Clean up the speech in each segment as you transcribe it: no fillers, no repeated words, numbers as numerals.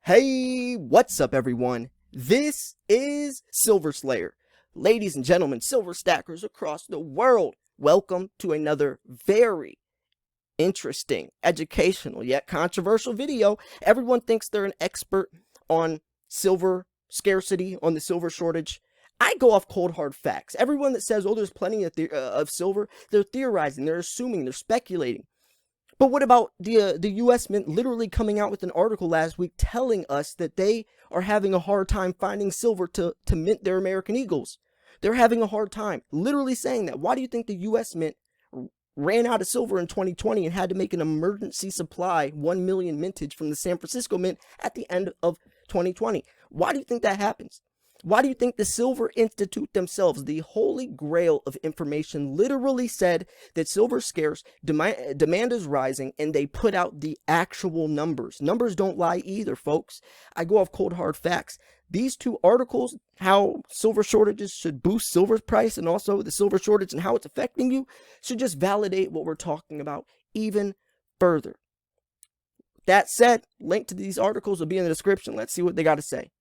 Hey, what's up everyone? This is Silver Slayer. Ladies and gentlemen, silver stackers across the world, welcome to another very interesting, educational, yet controversial video. Everyone thinks they're an expert on silver scarcity, on the silver shortage. I go off cold hard facts. Everyone that says, oh, there's plenty of silver, they're theorizing, they're assuming, they're speculating. But what about the U.S. Mint literally coming out with an article last week telling us that they are having a hard time finding silver to mint their American Eagles? They're having a hard time, literally saying that. Why do you think the U.S. Mint ran out of silver in 2020 and had to make an emergency supply 1 million mintage from the San Francisco Mint at the end of 2020? Why do you think that happens? Why do you think the Silver Institute themselves, the holy grail of information, literally said that silver is scarce, demand is rising, and they put out the actual numbers? Numbers don't lie either, folks. I go off cold hard facts. These two articles, how silver shortages should boost silver's price, and also the silver shortage and how it's affecting you, should just validate what we're talking about even further. That said, link to these articles will be in the description. Let's see what they got to say.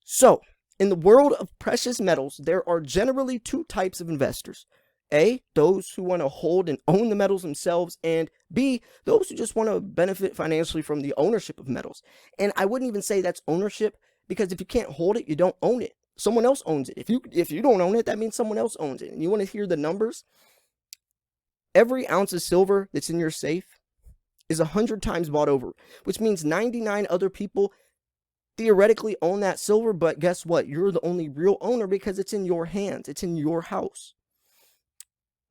So, in the world of precious metals, there are generally two types of investors. A, those who want to hold and own the metals themselves, and B, those who just want to benefit financially from the ownership of metals. And I wouldn't even say that's ownership, because if you can't hold it, you don't own it. Someone else owns it. If you don't own it, that means someone else owns it. And you want to hear the numbers? Every ounce of silver that's in your safe is 100 times bought over, which means 99 other people theoretically own that silver, but guess what? You're the only real owner because it's in your hands. It's in your house.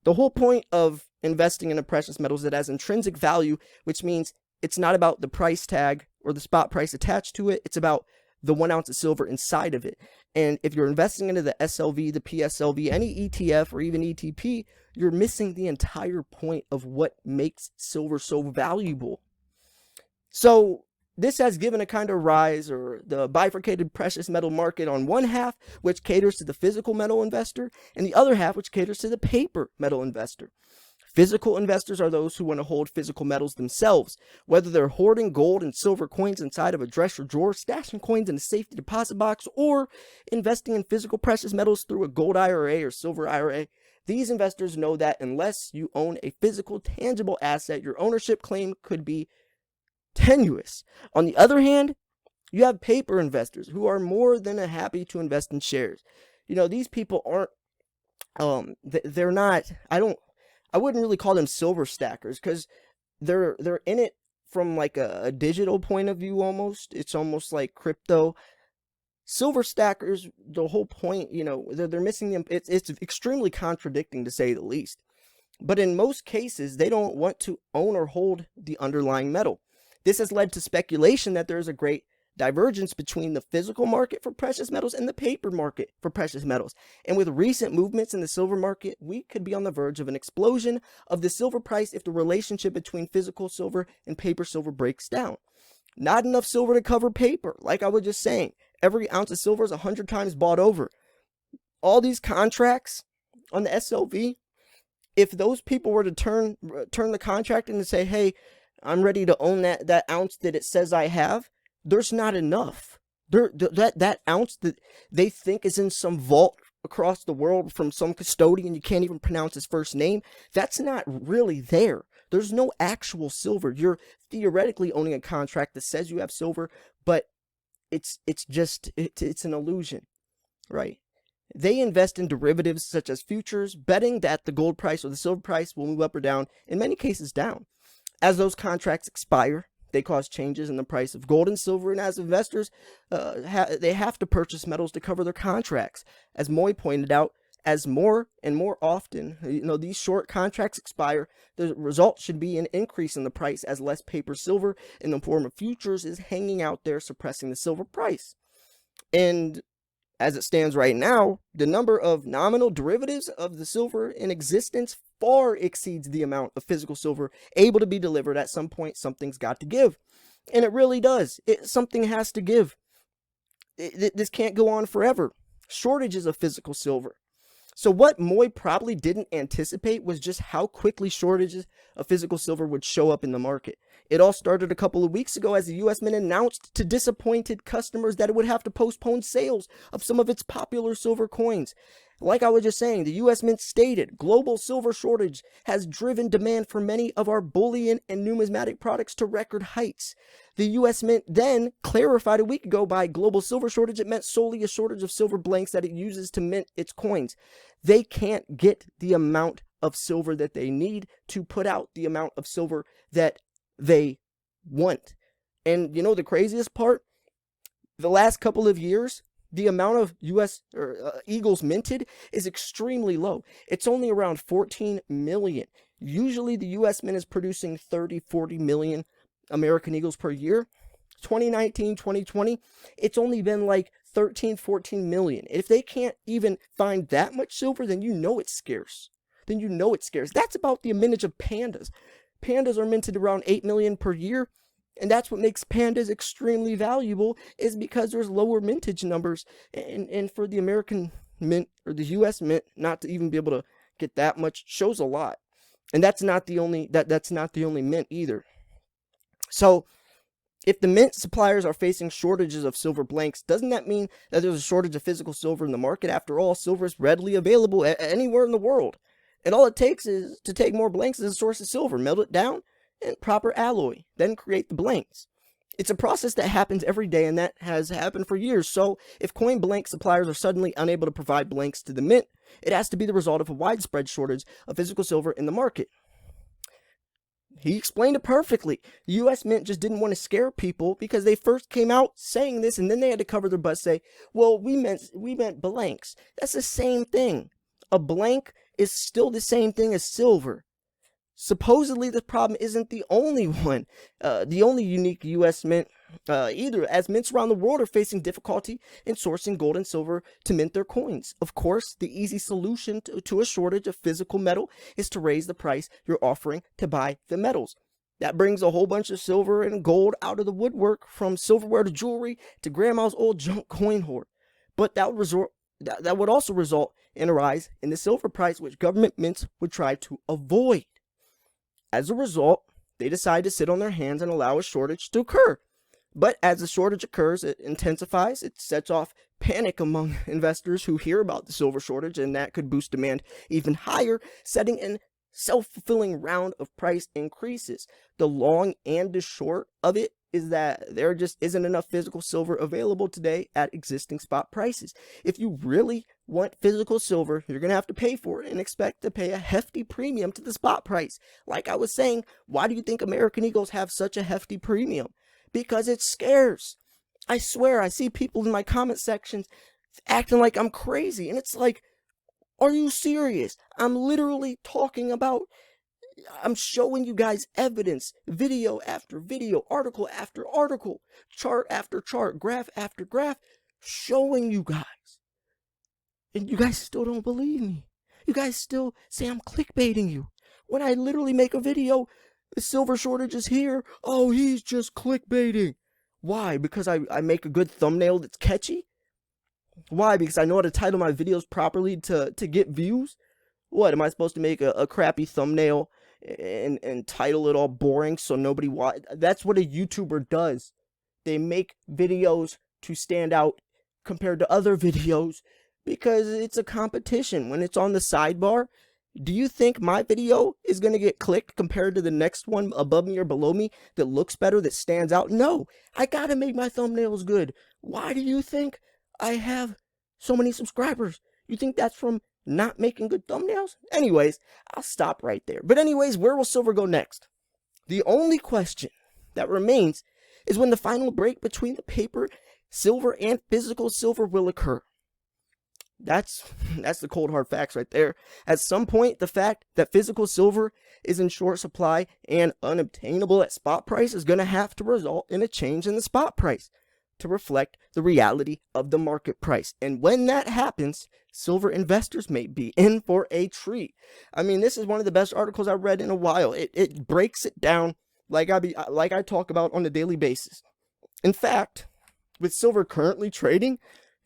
The whole point of investing in a precious metal is it has intrinsic value, which means it's not about the price tag or the spot price attached to it. It's about the 1 ounce of silver inside of it. And if you're investing into the SLV, the PSLV, any ETF, or even ETP, you're missing the entire point of what makes silver so valuable. So this has given a kind of rise, or the bifurcated precious metal market on one half, which caters to the physical metal investor, and the other half, which caters to the paper metal investor. Physical investors are those who want to hold physical metals themselves, whether they're hoarding gold and silver coins inside of a dresser drawer, stashing coins in a safety deposit box, or investing in physical precious metals through a gold IRA or silver IRA. These investors know that unless you own a physical, tangible asset, your ownership claim could be tenuous. On the other hand, you have paper investors who are more than happy to invest in shares. You know, these people aren't, they're not, I wouldn't really call them silver stackers, because they're in it from like a digital point of view almost. It's almost like crypto. Silver stackers, the whole point, you know, they're missing them. It's extremely contradicting, to say the least. But in most cases, they don't want to own or hold the underlying metal. This has led to speculation that there is a great divergence between the physical market for precious metals and the paper market for precious metals. And with recent movements in the silver market, we could be on the verge of an explosion of the silver price if the relationship between physical silver and paper silver breaks down. Not enough silver to cover paper. Like I was just saying, every ounce of silver is 100 times bought over. All these contracts on the SLV, if those people were to turn the contract in and say, hey, I'm ready to own that ounce that it says I have, there's not enough. That ounce that they think is in some vault across the world from some custodian you can't even pronounce his first name, that's not really there. There's no actual silver. You're theoretically owning a contract that says you have silver, but it's an illusion, right? They invest in derivatives such as futures, betting that the gold price or the silver price will move up or down, in many cases down. As those contracts expire, they cause changes in the price of gold and silver, and as investors, they have to purchase metals to cover their contracts. As Moy pointed out, as more and more often, these short contracts expire, the result should be an increase in the price as less paper silver in the form of futures is hanging out there, suppressing the silver price. And as it stands right now, the number of nominal derivatives of the silver in existence far exceeds the amount of physical silver able to be delivered. At some point, something's got to give. And it really does. Something has to give. This can't go on forever. Shortages of physical silver. So what Moy probably didn't anticipate was just how quickly shortages of physical silver would show up in the market. It all started a couple of weeks ago as the U.S. Mint announced to disappointed customers that it would have to postpone sales of some of its popular silver coins. Like I was just saying, the U.S. Mint stated, global silver shortage has driven demand for many of our bullion and numismatic products to record heights. The U.S. Mint then clarified a week ago by global silver shortage, it meant solely a shortage of silver blanks that it uses to mint its coins. They can't get the amount of silver that they need to put out the amount of silver that they want. And you know the craziest part? The last couple of years, the amount of U.S. Eagles minted is extremely low. It's only around 14 million. Usually the U.S. Mint is producing 30, 40 million American Eagles per year. 2019, 2020, it's only been like 13, 14 million. If they can't even find that much silver, then you know it's scarce. That's about the mintage of pandas. Pandas are minted around 8 million per year. And that's what makes pandas extremely valuable, is because there's lower mintage numbers. And for the American mint or the U.S. mint not to even be able to get that much shows a lot. And that's not the only mint either. So if the mint suppliers are facing shortages of silver blanks, doesn't that mean that there's a shortage of physical silver in the market? After all, silver is readily available anywhere in the world. And all it takes is to take more blanks as a source of silver, melt it down, and proper alloy, then create the blanks. It's a process that happens every day, and that has happened for years. So if coin blank suppliers are suddenly unable to provide blanks to the mint, it has to be the result of a widespread shortage of physical silver in the market. He explained it perfectly. The U.S. Mint just didn't want to scare people because they first came out saying this, and then they had to cover their butts, say, well, we meant blanks. That's the same thing. A blank is still the same thing as silver. Supposedly, the problem isn't the only one, the only unique U.S. mint either, as mints around the world are facing difficulty in sourcing gold and silver to mint their coins. Of course, the easy solution to a shortage of physical metal is to raise the price you're offering to buy the metals. That brings a whole bunch of silver and gold out of the woodwork, from silverware to jewelry to grandma's old junk coin hoard. But that would also result in a rise in the silver price, which government mints would try to avoid. As a result, they decide to sit on their hands and allow a shortage to occur. But as the shortage occurs, it intensifies, it sets off panic among investors who hear about the silver shortage, and that could boost demand even higher, setting in self-fulfilling round of price increases. The long and the short of it is that there just isn't enough physical silver available today at existing spot prices. If you really want physical silver, you're going to have to pay for it and expect to pay a hefty premium to the spot price. Like I was saying, why do you think American Eagles have such a hefty premium? Because it's scarce. I swear, I see people in my comment sections acting like I'm crazy, and it's like, are you serious? I'm literally talking about, I'm showing you guys evidence, video after video, article after article, chart after chart, graph after graph, showing you guys. And you guys still don't believe me. You guys still say I'm clickbaiting you. When I literally make a video, the silver shortage is here. Oh, he's just clickbaiting. Why? Because I make a good thumbnail that's catchy? Why? Because I know how to title my videos properly to get views? What, am I supposed to make a crappy thumbnail and title it all boring so nobody watch? That's what a YouTuber does. They make videos to stand out compared to other videos because it's a competition. When it's on the sidebar, do you think my video is going to get clicked compared to the next one above me or below me that looks better, that stands out? No, I got to make my thumbnails good. Why do you think I have so many subscribers? You think that's from not making good thumbnails? Anyways, I'll stop right there. But anyways, where will silver go next? The only question that remains is when the final break between the paper silver and physical silver will occur. That's the cold hard facts right there. At some point, the fact that physical silver is in short supply and unobtainable at spot price is going to have to result in a change in the spot price to reflect the reality of the market price. And when that happens, silver investors may be in for a treat. I mean, this is one of the best articles I've read in a while. It breaks it down like I talk about on a daily basis. In fact, with silver currently trading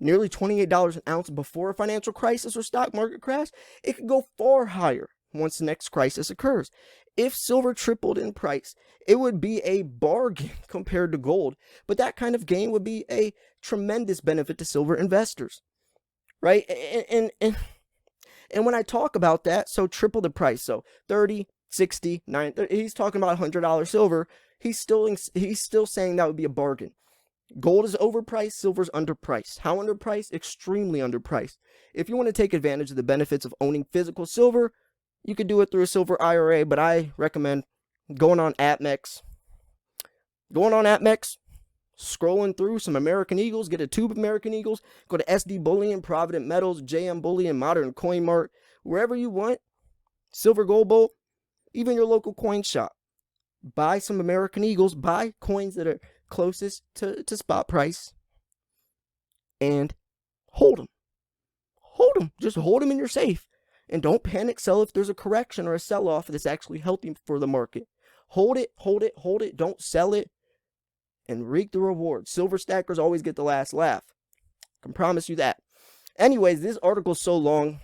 nearly $28 an ounce before a financial crisis or stock market crash, it could go far higher once the next crisis occurs. If silver tripled in price, it would be a bargain compared to gold, but that kind of gain would be a tremendous benefit to silver investors, right? And when I talk about that, so triple the price, so 30, 60, 90, he's talking about $100 silver. He's still saying that would be a bargain. Gold is overpriced, silver's underpriced. How underpriced? Extremely underpriced. If you want to take advantage of the benefits of owning physical silver, you could do it through a silver IRA, but I recommend going on APMEX, scrolling through some American Eagles, get a tube of American Eagles, go to SD Bullion, Provident Metals, JM Bullion, Modern Coin Mart, wherever you want, Silver Gold Bowl, even your local coin shop. Buy some American Eagles, buy coins that are closest to spot price, and hold them. Just hold them in your safe. And don't panic sell if there's a correction or a sell-off that's actually healthy for the market. Hold it. Don't sell it. And reap the rewards. Silver stackers always get the last laugh. I can promise you that. Anyways, this article's so long,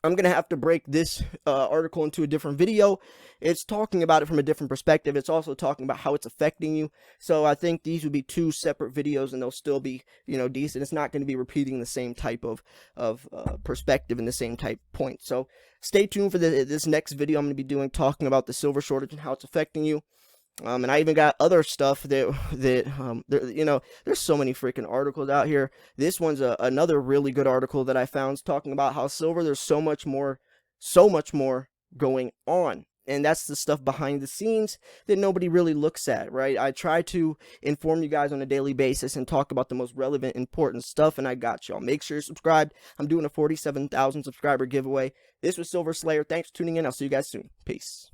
I'm going to have to break this article into a different video. It's talking about it from a different perspective. It's also talking about how it's affecting you. So I think these would be two separate videos, and they'll still be, decent. It's not going to be repeating the same type of perspective and the same type point. So stay tuned for this next video I'm going to be doing, talking about the silver shortage and how it's affecting you. And I even got other stuff that there's so many freaking articles out here. This one's another really good article that I found. It's talking about how silver, there's so much more going on. And that's the stuff behind the scenes that nobody really looks at, right? I try to inform you guys on a daily basis and talk about the most relevant, important stuff, and I got y'all. Make sure you're subscribed. I'm doing a 47,000 subscriber giveaway. This was Silver Slayer. Thanks for tuning in. I'll see you guys soon. Peace.